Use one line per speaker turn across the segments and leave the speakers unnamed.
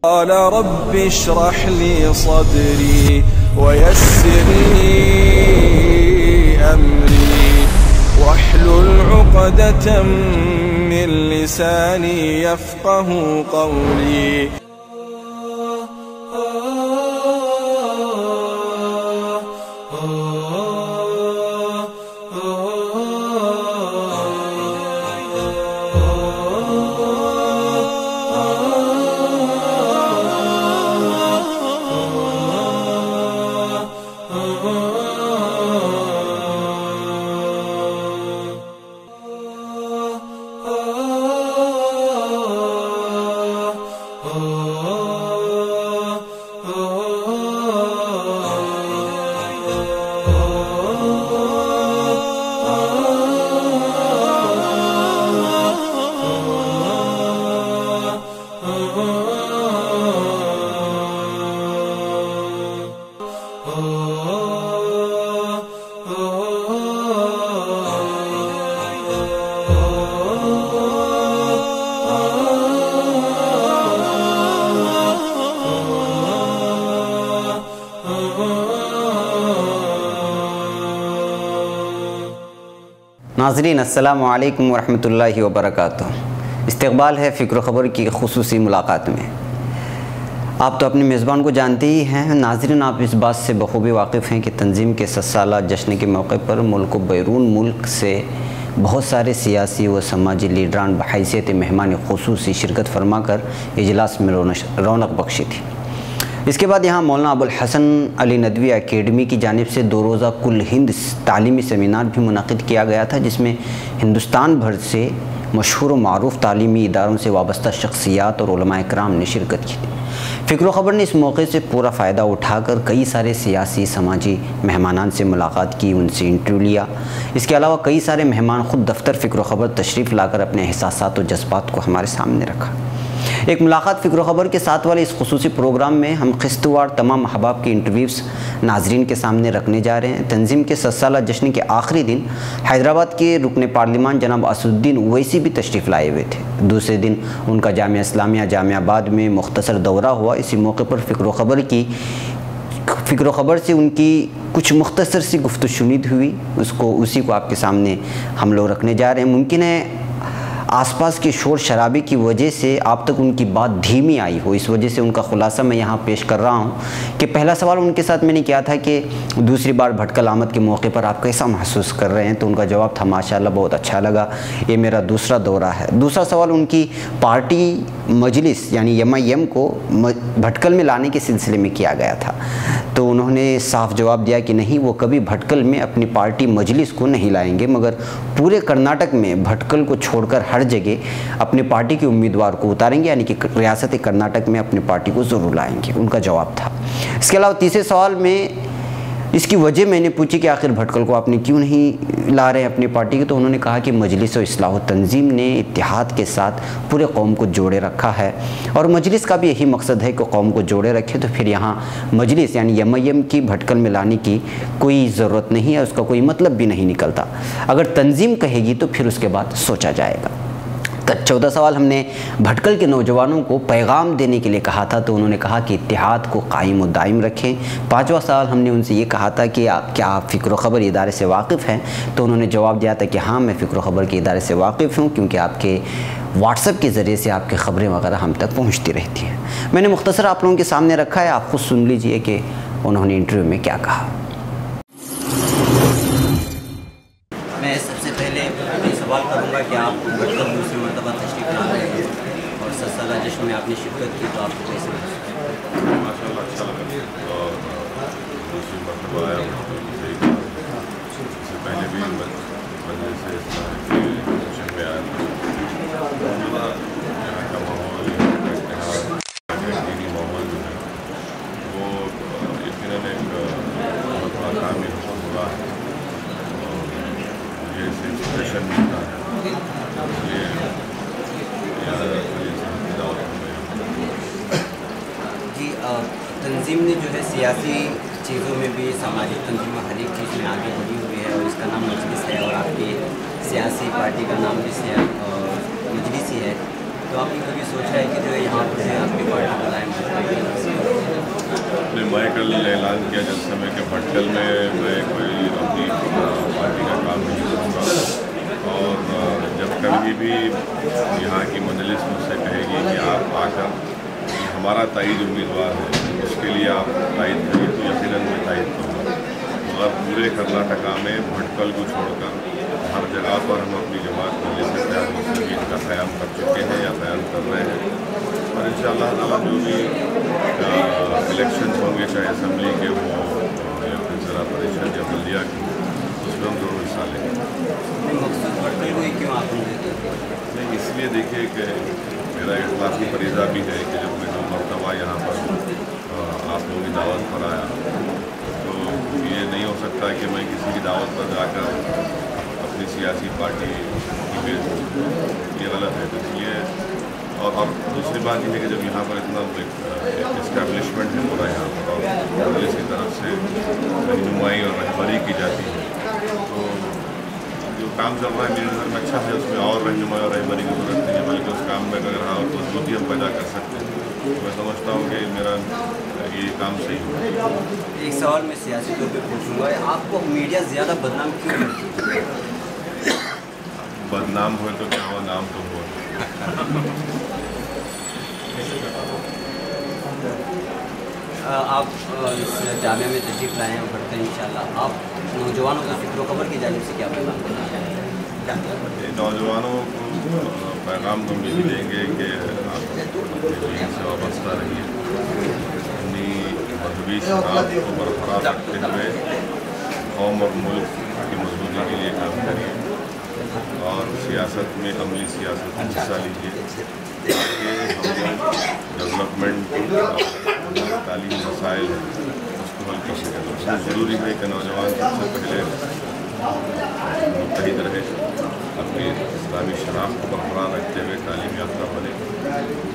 قال رب اشرح لي صدري ويسر لي أمري واحلل عقدة من لساني يفقه قولي.
ناظرین السلام علیکم ورحمۃ اللہ وبرکاتہ۔ استقبال ہے فکر و خبر کی خصوصی ملاقات میں۔ آپ تو اپنے میزبان کو جانتے ہی ہیں۔ ناظرین، آپ اس بات سے بخوبی واقف ہیں کہ تنظیم کے 7 سالہ جشن کے موقع پر ملک و بیرون ملک سے بہت سارے سیاسی و سماجی لیڈران بحیثیت مہمان خصوصی شرکت فرما کر اجلاس میں رونق بخشی تھی۔ اس کے بعد یہاں مولانا ابوالحسن علی ندوی اکیڈمی کی جانب سے 2 روزہ کل ہند تعلیمی سیمینار بھی منعقد کیا گیا تھا، جس میں ہندوستان بھر سے مشہور و معروف تعلیمی اداروں سے وابستہ شخصیات اور علماء اکرام نے شرکت کی تھی۔ فکر و خبر نے اس موقع سے پورا فائدہ اٹھا کر کئی سارے سیاسی سماجی مہمانان سے ملاقات کی، ان سے انٹرویو لیا۔ اس کے علاوہ کئی سارے مہمان خود دفتر فکر و خبر تشریف لا کر اپنے احساسات و جذبات کو ہمارے سامنے رکھا۔ ایک ملاقات فکر و خبر کے ساتھ والے اس خصوصی پروگرام میں ہم قسط وار تمام احباب کی انٹرویوز ناظرین کے سامنے رکھنے جا رہے ہیں۔ تنظیم کے 7 سالہ جشن کے آخری دن حیدرآباد کے رکن پارلیمان جناب اسدالدین اویسی بھی تشریف لائے ہوئے تھے۔ دوسرے دن ان کا جامعہ اسلامیہ جامعہ آباد میں مختصر دورہ ہوا۔ اسی موقع پر فکر و خبر سے ان کی کچھ مختصر سی گفت و شنید ہوئی، اسی کو آپ کے سامنے ہم لوگ رکھنے جا رہے ہیں۔ ممکن ہے آس پاس کے شور شرابے کی وجہ سے آپ تک ان کی بات دھیمی آئی ہو، اس وجہ سے ان کا خلاصہ میں یہاں پیش کر رہا ہوں کہ پہلا سوال ان کے ساتھ میں نے کیا تھا کہ دوسری بار بھٹکل آمد کے موقع پر آپ کیسا محسوس کر رہے ہیں، تو ان کا جواب تھا ماشاءاللہ بہت اچھا لگا، یہ میرا دوسرا دورہ ہے۔ دوسرا سوال ان کی پارٹی مجلس یعنی MIM کو بھٹکل میں لانے کے سلسلے میں کیا گیا تھا، تو انہوں نے صاف جواب دیا کہ نہیں، وہ کبھی بھٹکل میں اپنی پارٹی مجلس کو نہیں لائیں گے، مگر پورے کرناٹک میں بھٹکل کو چھوڑ کر ہر جگہ اپنے پارٹی کے امیدوار کو اتاریں گے، یعنی کہ ریاست کرناٹک میں اپنی پارٹی کو ضرور لائیں گے، ان کا جواب تھا۔ اس کے علاوہ تیسرے سوال میں اس کی وجہ میں نے پوچھی کہ آخر بھٹکل کو آپ نے کیوں نہیں لا رہے ہیں اپنی پارٹی کے، تو انہوں نے کہا کہ مجلس و اصلاح و تنظیم نے اتحاد کے ساتھ پورے قوم کو جوڑے رکھا ہے، اور مجلس کا بھی یہی مقصد ہے کہ قوم کو جوڑے رکھے، تو پھر یہاں مجلس یعنی MIM کی بھٹکل میں لانے کی کوئی ضرورت نہیں ہے، اس کا کوئی مطلب بھی نہیں نکلتا، اگر تنظیم کہے گی تو پھر اس کے بعد سوچا جائے گا۔ 14 سوال ہم نے بھٹکل کے نوجوانوں کو پیغام دینے کے لیے کہا تھا، تو انہوں نے کہا کہ اتحاد کو قائم و دائم رکھیں۔ 5واں سوال ہم نے ان سے یہ کہا تھا کہ کیا آپ فکر و خبر ادارے سے واقف ہیں، تو انہوں نے جواب دیا تھا کہ ہاں، میں فکر و خبر کے ادارے سے واقف ہوں، کیونکہ آپ کے واٹس ایپ کے ذریعے سے آپ کی خبریں وغیرہ ہم تک پہنچتی رہتی ہیں۔ میں نے مختصر آپ لوگوں کے سامنے رکھا ہے، آپ خود سن لیجئے کہ انہوں نے انٹرویو میں کیا کہا۔ میں سب سے پہلے یہ سوال کروں گا کہ آپ بھٹکل دوسری مرتبہ تشریف لا رہے ہیں اور 7 سالہ جشن میں آپ نے شرکت کی، تو آپ کو کیسے
ماشاء اللہ اچھا لگا، اور دوسری مرتبہ آیا اس سے پہلے بھی وجہ سے جشن میں آیا تھا۔ یہاں کا ماحول، دینی ماحول جو ہے وہ یقیناً ایک بہت بڑا کام ہوا ہے، اور یہ اس سے انسپریشن ملتا ہے، اس لیے
جی تنظیم نے جو ہے سیاسی چیزوں میں بھی، سماجی تنظیموں ہر ایک چیز میں آگے بڑھی ہوئی ہے، اور اس کا نام مجلس ہے، اور آپ کی سیاسی پارٹی کا نام بھی مجلس ہی ہے، تو آپ نے کبھی سوچا ہے کہ جو یہاں پر اپنی پارٹی کو لائیں؟
कल ऐलान किया जिस समय कि भटकल में मैं कोई अपनी पार्टी का काम नहीं करूँगा, और जब कभी भी यहाँ की मजलिस मुझसे कहेगी कि आप आकर हमारा ताईद उम्मीदवार है, उसके लिए आप ताईद करिए, तो यकीनन मैं ताईद करूँगा। मगर पूरे कर्नाटका में भटकल को छोड़कर हर जगह पर हम अपनी जमात मजलिस का क़याम कर चुके हैं या क़याम कर रहे हैं, और इंशाअल्लाह ताला जो भी इलेक्शन होंगे, चाहे असम्बली के हो या फिर ज़िला परिषद या बल्दिया के, उसमें हम ज़रूर हिस्सा लेंगे। नहीं, इसलिए देखिए कि मेरा इख्लाक़ी फरीज़ा भी है कि जब मैं 2 मरतबा यहाँ पर आप लोगों की दावत पर आया, तो ये नहीं हो सकता कि मैं किसी की दावत पर जाकर अपनी सियासी पार्टी की बेच दूँ, ये गलत है। तो इसलिए और दूसरी बात यह है कि जब यहाँ पर इतना इस्टेब्लिशमेंट है पूरा यहाँ पर, और पुलिस की तरफ से रहनुमाई और रहबरी की जाती है, तो जो काम चल रहा है मेरी नज़र में अच्छा है, उसमें और रहनुमाई और रहबरी की ज़रूरत नहीं है, बल्कि उस काम में अगर हाँ और मजबूती हम पैदा कर सकते हैं, तो मैं समझता हूँ कि मेरा ये काम सही होगा।
एक सवाल मैं सियासी तौर पर पूछूंगा, आपको मीडिया ज़्यादा बदनाम क्यों करती है?
बदनाम हुए तो क्या हुआ, नाम तो हुआ।
आप इस जामिया में तशरीफ़ लाए हैं, पढ़ते हैं इंशाअल्लाह, आप नौजवानों को फ़िक्र ख़बर की जानिब से क्या पैगाम देना चाहेंगे?
नौजवानों को पैगाम तो यही देंगे कि आप दीन से वाबस्ता रहिए, अपनी मजहबी शनाख्त को बरकरार रखते हुए कौम और मुल्क की मजबूती के लिए काम करिए, और सियासत में अमली सियासत में हिस्सा लीजिए, ताकि हम डेवलपमेंट तालीम मसाइल उसको हल कर सकें। तो बहुत ज़रूरी है कि नौजवान सबसे पहले मुत्तहिद रहे, अपनी इस्लामी शनाख्त को बरकरार रखते हुए तालीम याफ्ता बने,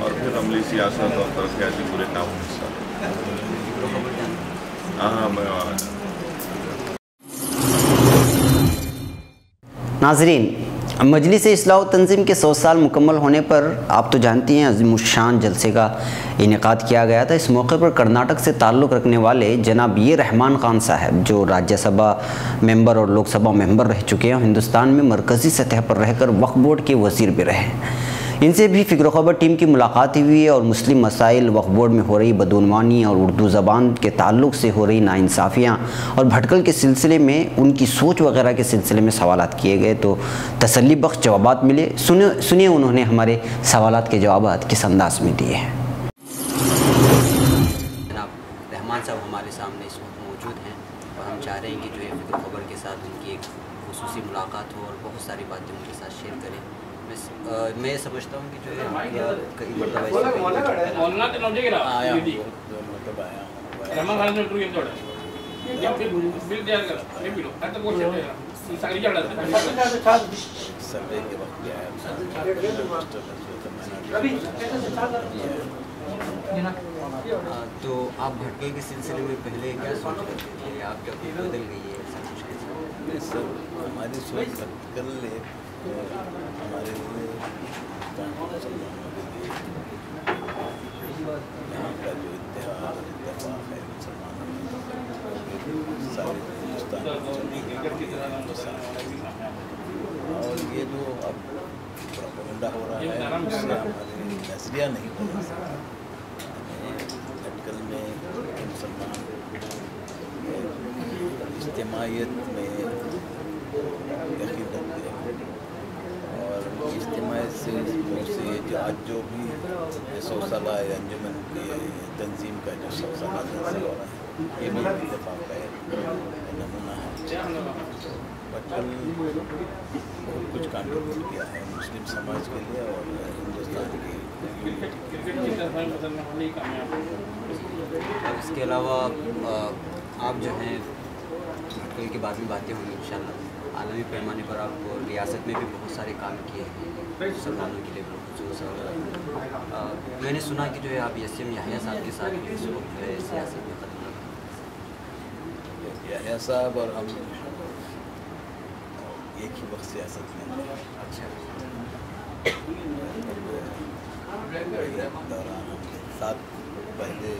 और फिर अमली सियासत और तरक्याती पूरे काम में हिस्सा लें। हाँ, मैं
नाज़रीन, मजलिस इस्लाह व तंज़ीम के 100 साल मुकम्मल होने पर आप तो जानती हैं अज़ीमुश्शान जलसे का इनेकाद किया गया था। इस मौके पर कर्नाटक से ताल्लुक़ रखने वाले जनाब ये रहमान ख़ान साहब, जो राज्यसभा मेंबर और लोकसभा मेंबर रह चुके हैं, हिंदुस्तान में मरकज़ी सतह पर रहकर वक्फ़ बोर्ड के वज़ीर भी रहे, इनसे भी फ़िक्र ख़बर टीम की मुलाकात हुई है, और मुस्लिम मसाइल, वक्फ़ बोर्ड में हो रही बदउनवानी और उर्दू ज़बान के ताल्लुक़ से हो रही नाइंसाफ़ियाँ और भटकल के सिलसिले में उनकी सोच वगैरह के सिलसिले में सवालात किए गए, तो तसल्ली बख्श जवाबात मिले। सुनिए उन्होंने हमारे सवालात के जवाबात किस अंदाज में दिए हैं। जनाब रहमान साहब हमारे सामने इस वक्त मौजूद हैं, और हम चाह रहे हैं कि जो है फ़िक्र ख़बर के साथ उनकी एक ख़ुसूसी मुलाकात हो और बहुत सारी बातें उनके साथ शेयर करें। मैं समझता हूँ कि जो है कई मरतबा तो आप भटकल के सिलसिले में पहले क्या सोच रहे थे, आपकी अपनी बदल गई है?
सर हमारी सोच भटकल हमारे लिए यहाँ का जो इत्तेहाद इत्तेफाक है मुसलमानों में सारे हिंदुस्तान, और ये जो अब प्रोपेगेंडा हो रहा है उससे हमारे नजरिया नहीं बदल सकता। भटकल में मुसलमान इज्तिमाइयत में यकीन रखते हैं, और इज्तिमाइयत से जो आज जो भी 100 साल अंजुमन के तंजीम का जो 100 साल जलसा हो रहा है, ये भी इत्तेफाक का नमूना है। भटकल बहुत कुछ कंट्रीब्यूट किया है मुस्लिम समाज के लिए और हिंदुस्तान की।
इसके अलावा आप जो हैं भटकल के बाद में बातें होंगी इंशाल्लाह, आलमी पैमाने पर आप रियासत में भी बहुत सारे काम किए हैं मुसलमानों के लिए बिलखुसूस। मैंने सुना कि जो है आप यसीम याहिया साहब के साथ भी इस वक्त जो है सियासत में कदम रखा।
याहिया साहब और हम एक ही वक्त सियासत में।
अच्छा,
दौरान साथ पहले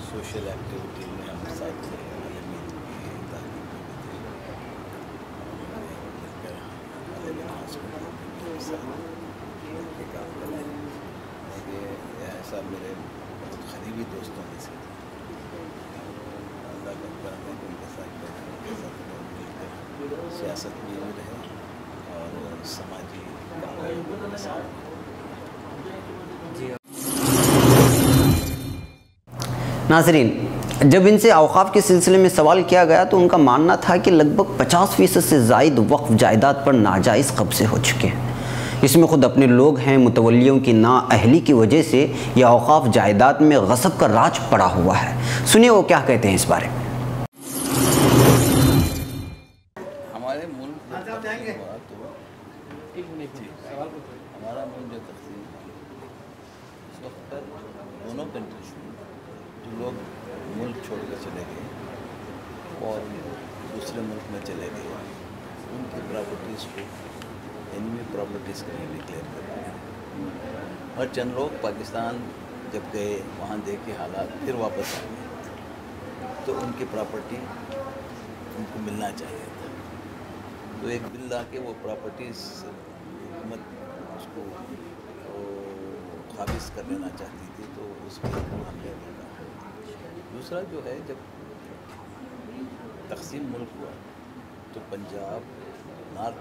सोशल एक्टिविटी में हम साथ थे, अलमीन की तालीम में थे, मिलकर अलमीन हॉस्पिटल के साथ मिलकर काम कर रहे हैं। ये ऐसा मेरे बहुत करीबी दोस्तों में से अल्लाह का करम है कि उनके साथ मिलकर सियासत में भी रहे और समाजी काम में साथ।
नाज़रीन, जब इनसे औक़ाफ़ के सिलसिले में सवाल किया गया तो उनका मानना था कि लगभग 50% से ज़ायद वक्फ़ जायदाद पर नाजायज़ कब्ज़े हो चुके हैं। इसमें ख़ुद अपने लोग हैं, मुतवल्लियों की नाअहली की वजह से यह औक़ाफ़ जायदाद में गज़ब का राज पड़ा हुआ है। सुनिए वो क्या कहते हैं इस बारे में।
हमारे मुल्क हमारा मुल्क जो तक़सीम इस वक्त पर दोनों कंट्रीज जो लोग मुल्क छोड़ कर चले गए और दूसरे मुल्क में चले गए, उनकी प्रॉपर्टीज़ को एनिमी प्रॉपर्टीज़ के लिए डिक्लेयर कर दिया। और चंद लोग पाकिस्तान जब गए, वहाँ देखे हालात, फिर वापस आ गए, तो उनकी प्रॉपर्टी उनको मिलना चाहिए था। तो एक बिल ला के वो प्रॉपर्टीज़ हुकूमत उसको खारिज कर लेना चाहती थी, तो उसके हमने देखा। दूसरा जो है, जब तक़सीम मुल्क हुआ तो पंजाब, नॉर्थ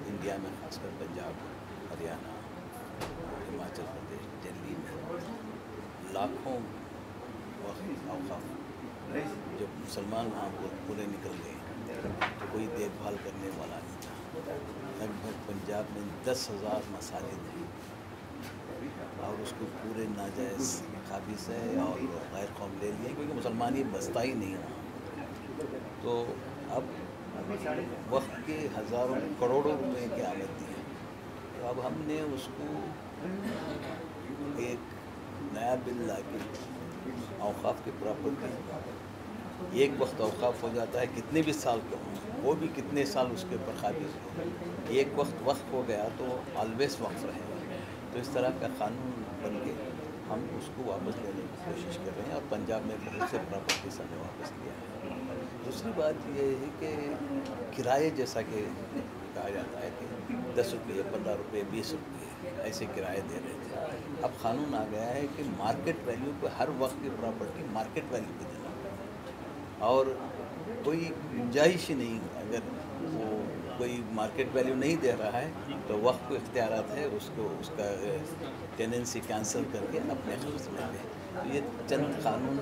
इंडिया में खासकर पंजाब, हरियाणा, हिमाचल प्रदेश, दिल्ली में लाखों औक़ाफ़ जब मुसलमान वहाँ पूरे निकल गए तो कोई देखभाल करने वाला नहीं था। लगभग पंजाब में 10,000 मसाजिद हैं और उसको पूरे नाजायज़ काबिज़ है और गैर कौम ले लिए, क्योंकि मुसलमान ये बसता ही नहीं है। तो अब वक्त के हज़ारों करोड़ों रुपए की आमदनी है, तो अब हमने उसको एक नया बिल ला के औक़ाफ़ की प्रॉपर्टी, एक वक्त औक़ाफ़ हो जाता है कितने भी साल का हो, वो भी कितने साल उसके ऊपर काबिज़ हो, एक वक्त वक्फ हो गया तो ऑलवेज़ वक्फ रहेगा। तो इस तरह का कानून बन के हम उसको वापस लेने की कोशिश कर रहे हैं और पंजाब में बहुत से प्रॉपर्टीज हमने वापस लिया है। दूसरी बात ये है कि किराए, जैसा कि कहा जाता है कि 10 रुपये, 15 रुपये, 20 रुपये ऐसे किराए दे रहे थे। अब कानून आ गया है कि मार्केट वैल्यू पे हर वक्त की प्रॉपर्टी मार्केट वैल्यू पे देना, और कोई गुंजाइश ही नहीं, अगर वो कोई मार्केट वैल्यू नहीं दे रहा है तो वक्त को इख्तियारात है उसको उसका टेनेंसी कैंसिल करके अपने खर्च में ले। तो ये चंद कानून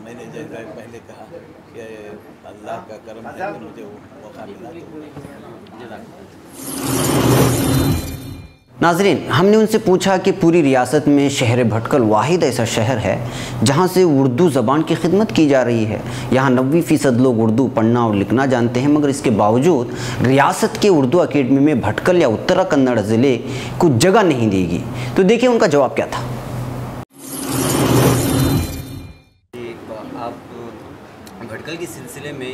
मैंने जैसा पहले कहा कि अल्लाह का करम है कि मुझे वो मौका मिला।
नाज़रीन, हमने उनसे पूछा कि पूरी रियासत में शहर भटकल वाहिद ऐसा शहर है जहां से उर्दू ज़बान की खिदमत की जा रही है। यहां 90% लोग उर्दू पढ़ना और लिखना जानते हैं, मगर इसके बावजूद रियासत के उर्दू अकेडमी में भटकल या उत्तरा कन्नड़ ज़िले को जगह नहीं देगी। तो देखिए उनका जवाब क्या था।
आप भटकल के सिलसिले में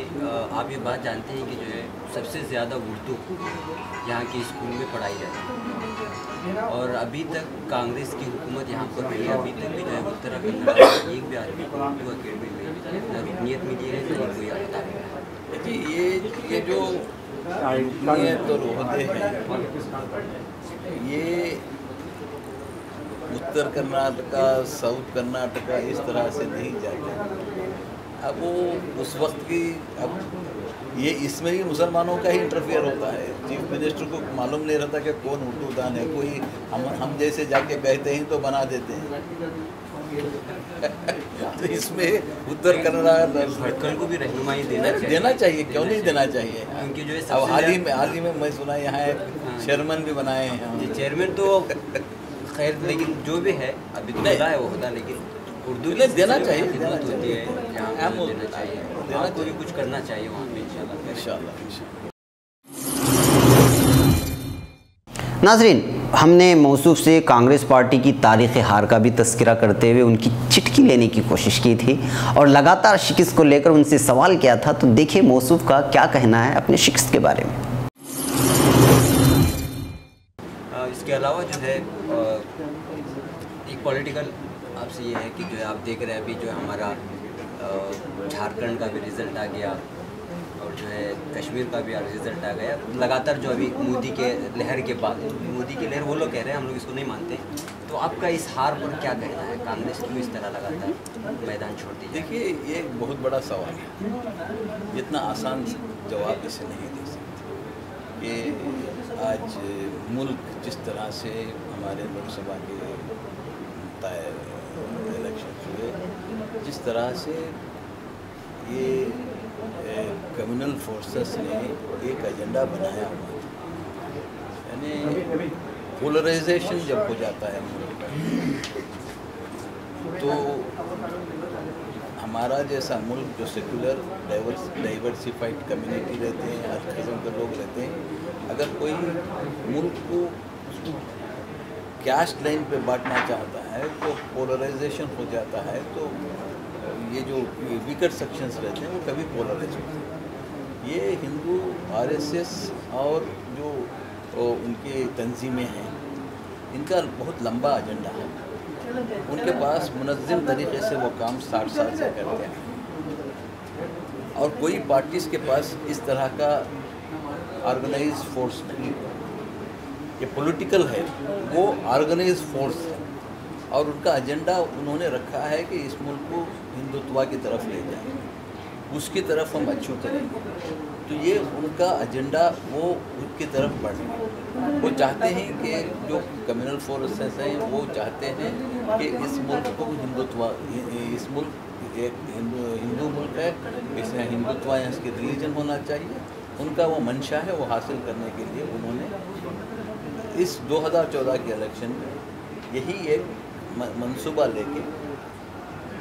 आप ये बात जानते हैं कि जो है सबसे ज़्यादा उर्दू यहाँ के स्कूल में पढ़ाई जाती है, और अभी तक कांग्रेस की हुकूमत यहाँ पर रही है, अभी तक भी जो है उत्तराखंड में एक भी आदमी को उर्दू अकेडमी में ना रुकनीत मिली है, ना कोई आता है।
देखिए ये जो रुकनीत और ओहदे हैं, ये उत्तर कर्नाटका, साउथ कर्नाटका इस तरह से नहीं जाते। अब वो उस वक्त की, अब ये इसमें भी मुसलमानों का ही इंटरफेयर होता है। चीफ मिनिस्टर को मालूम नहीं रहता कि कौन उर्दू दान है, कोई हम जैसे जाके कहते हैं तो बना देते हैं। तो इसमें उत्तर कन्नड़ा
भटकल को भी रहनुमाई
देना चाहिए, क्यों नहीं देना चाहिए।
उनकी जो है
अब हाल ही में मैं सुना यहाँ एक चेयरमैन भी बनाए हैं।
चेयरमैन तो खैर, लेकिन जो भी है अभी तो मिला है वो होता, लेकिन उर्दू
में देना चाहिए,
खिदमत होती है यहाँ पे, देना चाहिए, आपको भी कुछ करना चाहिए वहाँ पे इंशाल्लाह।
नाज़रीन, हमने मौसूफ से कांग्रेस पार्टी की तारीख़ हार का भी तज़किरा करते हुए उनकी चिटकी लेने की कोशिश की थी और लगातार शिकस्त को लेकर उनसे सवाल किया था। तो देखिए मौसूफ का क्या कहना है अपने शिकस्त के बारे में।
इसके अलावा जो है एक पॉलिटिकल, आप آپ سے یہ ہے کہ جو ہے آپ دیکھ رہے ہیں ابھی جو ہے ہمارا جھارکھنڈ کا بھی رزلٹ آ گیا اور جو ہے کشمیر کا بھی رزلٹ آ گیا لگاتار جو ابھی مودی کے لہر کے بعد مودی کی لہر وہ لوگ کہہ رہے ہیں ہم لوگ اس کو نہیں مانتے تو آپ کا اس ہار پر کیا کہنا ہے کانگریس کیوں اس طرح لگاتار میدان چھوڑ دی
دیکھیے یہ ایک بہت بڑا سوال ہے اتنا آسان جواب اسے نہیں دے سکتے کہ آج ملک جس طرح سے ہمارے لوک سبھا کے الیکشن ہوئے جس طرح سے یہ کمیونل فورسز نے ایک ایجنڈا بنایا ہوا یعنی پولرائزیشن جب ہو جاتا ہے ملک تو ہمارا جیسا ملک جو سیکولر ڈائیورسیفائڈ کمیونٹی رہتے ہیں ہر قسم کے لوگ رہتے ہیں اگر کوئی ملک کو کیسٹ لائن پہ بانٹنا چاہتا ہے تو پولرائزیشن ہو جاتا ہے تو یہ جو ویکر سیکشنز رہتے ہیں وہ کبھی پولرائز ہوتے ہیں یہ ہندو RSS اور جو ان کی تنظیمیں ہیں ان کا بہت لمبا ایجنڈا ہے ان کے پاس منظم طریقے سے وہ کام 60 سال سے کرتے ہیں اور کوئی پارٹیز کے پاس اس طرح کا آرگنائز فورس نہیں یہ پولیٹیکل ہے وہ آرگنائز فورس ہے اور ان کا ایجنڈا انہوں نے رکھا ہے کہ اس ملک کو ہندوتوا کی طرف لے جائیں اس کی طرف ہم اچھو کریں تو یہ ان کا ایجنڈا وہ ان کی طرف بڑھے وہ چاہتے ہیں کہ جو کمیونل فورسز ہیں وہ چاہتے ہیں کہ اس ملک کو ہندوتوا اس ملک ایک ہندو ملک ہے اس میں ہندوتوا یا اس کی ریلیجن ہونا چاہیے ان کا وہ منشا ہے وہ حاصل کرنے کے لیے انہوں نے اس 2014 کے الیکشن میں یہی ایک منصوبہ لے کے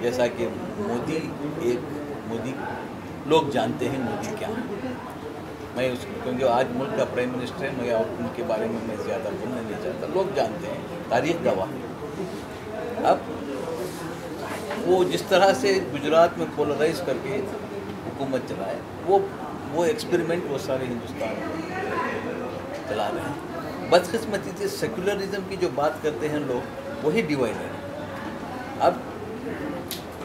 جیسا کہ مودی لوگ جانتے ہیں مودی کیا ہے میں اس کیونکہ آج ملک کا پرائم منسٹر ہے میں ان کے بارے میں زیادہ بولنا نہیں چاہتا لوگ جانتے ہیں تاریخ گواہ اب وہ جس طرح سے گجرات میں پولرائز کر کے حکومت چلائے وہ ایکسپیریمنٹ وہ سارے ہندوستان میں چلا رہے ہیں بدقسمتی سے سیکولرزم کی جو بات کرتے ہیں لوگ وہی ڈیوائڈ ہے اب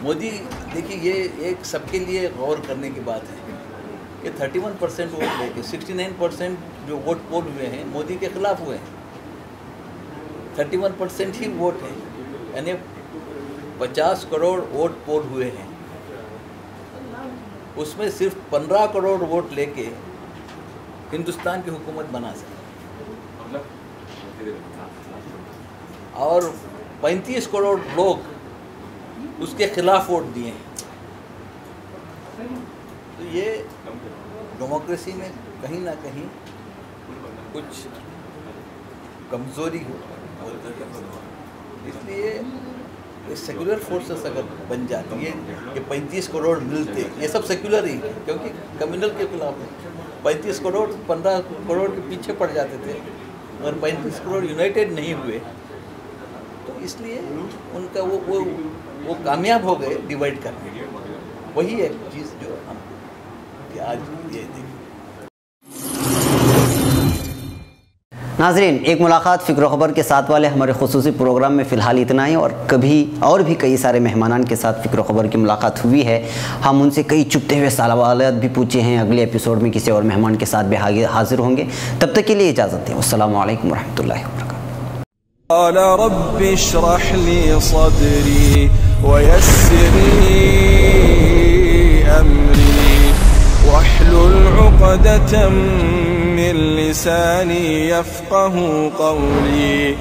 مودی دیکھیے یہ ایک سب کے لیے غور کرنے کی بات ہے کہ 31% ووٹ لے کے 69% جو ووٹ پول ہوئے ہیں مودی کے خلاف ہوئے ہیں 31% ہی ووٹ ہیں یعنی 50 کروڑ ووٹ پول ہوئے ہیں اس میں صرف 15 کروڑ ووٹ لے کے ہندوستان کی حکومت بنا سکتے اور 35 کروڑ لوگ اس کے خلاف ووٹ دیے ہیں تو یہ ڈیموکریسی میں کہیں نہ کہیں کچھ کمزوری ہو اس لیے یہ سیکولر فورسز اگر بن جاتی ہے کہ 35 کروڑ ملتے یہ سب سیکولر ہی کیونکہ کمیونل کے خلاف ہے 35 کروڑ 15 کروڑ کے پیچھے پڑ جاتے تھے اور 35 کروڑ یونائٹیڈ نہیں ہوئے تو اس لیے ان کا وہ کامیاب ہو گئے ڈیوائڈ کرنے وہی ایک چیز جو ہم کہ آج یہ دیکھیں
ناظرین ایک ملاقات فکر و خبر کے ساتھ والے ہمارے خصوصی پروگرام میں فی الحال اتنا ہی اور کبھی اور بھی کئی سارے مہمانان کے ساتھ فکر و خبر کی ملاقات ہوئی ہے ہم ان سے کئی چپتے ہوئے سوالات بھی پوچھے ہیں اگلے ایپیسوڈ میں کسی اور مہمان کے ساتھ بھی حاضر ہوں گے تب تک کے لیے اجازت دیں السلام علیکم ورحمۃ اللہ وبرکاتہ
قال رب اشرح لي صدري ويسر لي أمري واحلل عقدة من لساني يفقه قولي